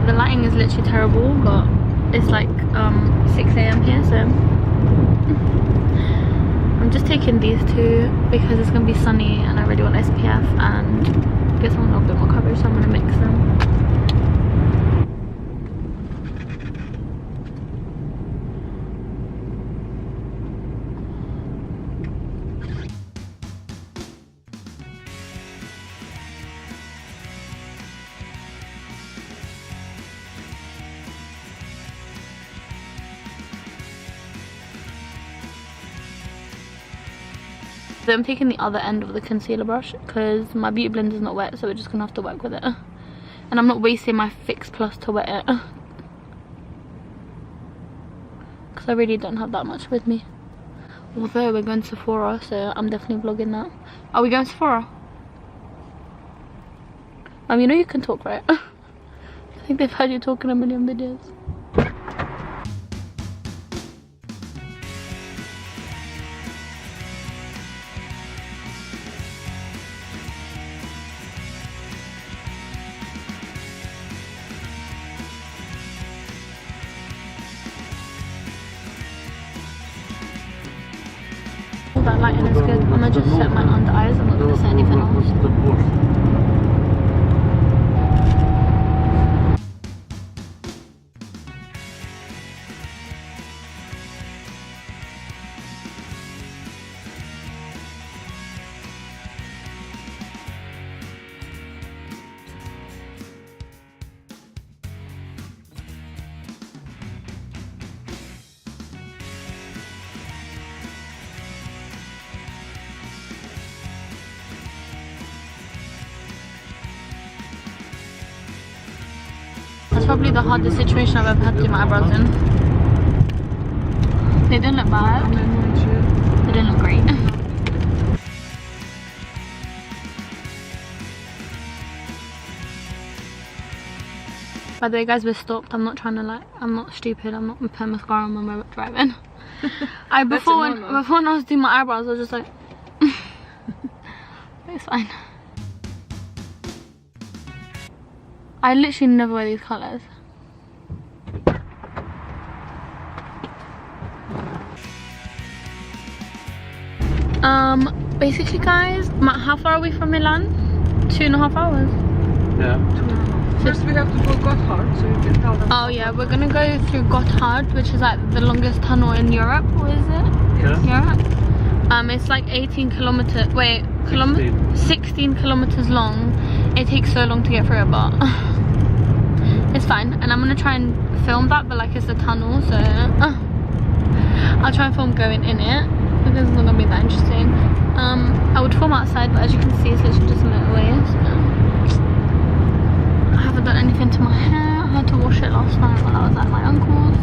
the lighting is literally terrible, but it's like 6 AM here, so I'm just taking these two because it's gonna be sunny and I really want SPF, and I guess I want a little bit more coverage, so I'm gonna mix them. So I'm taking the other end of the concealer brush because my beauty blender is not wet, so we're just gonna have to work with it. And I'm not wasting my Fix Plus to wet it because I really don't have that much with me. Although we're going to Sephora, so I'm definitely vlogging that. Are we going to Sephora? You know you can talk, right? I think they've heard you talk in a million videos. That lighting is good. I'm gonna just set my under eyes. I'm not gonna set anything else. That's probably the hardest situation I've ever had to do my eyebrows in. They didn't look bad. They didn't look great. By the way guys, we're stopped. I'm not trying to I'm not stupid. I'm not putting mascara on when we're driving. Before when I was doing my eyebrows, I was just like, it's fine. I literally never wear these colours. Basically guys, how far are we from Milan? 2.5 hours. Yeah. First we have to go Gotthard, so you can tell them. Oh yeah, we're gonna go through Gotthard, which is like the longest tunnel in Europe. What is it? Yeah. Europe. It's like 18 kilometers. Wait, 16 kilometers long. It takes so long to get through it, but it's fine. And I'm gonna try and film that, but like it's a tunnel, so I'll try and film going in it because it's not gonna be that interesting. I would film outside, but as you can see, it's literally just a minute away. So I haven't done anything to my hair. I had to wash it last night while I was at my uncle's.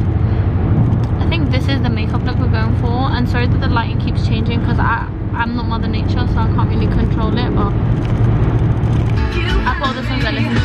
I think this is the makeup look we're going for, and sorry that the lighting keeps changing because I'm not Mother Nature, so I can't really control it, but I thought this one's I listen to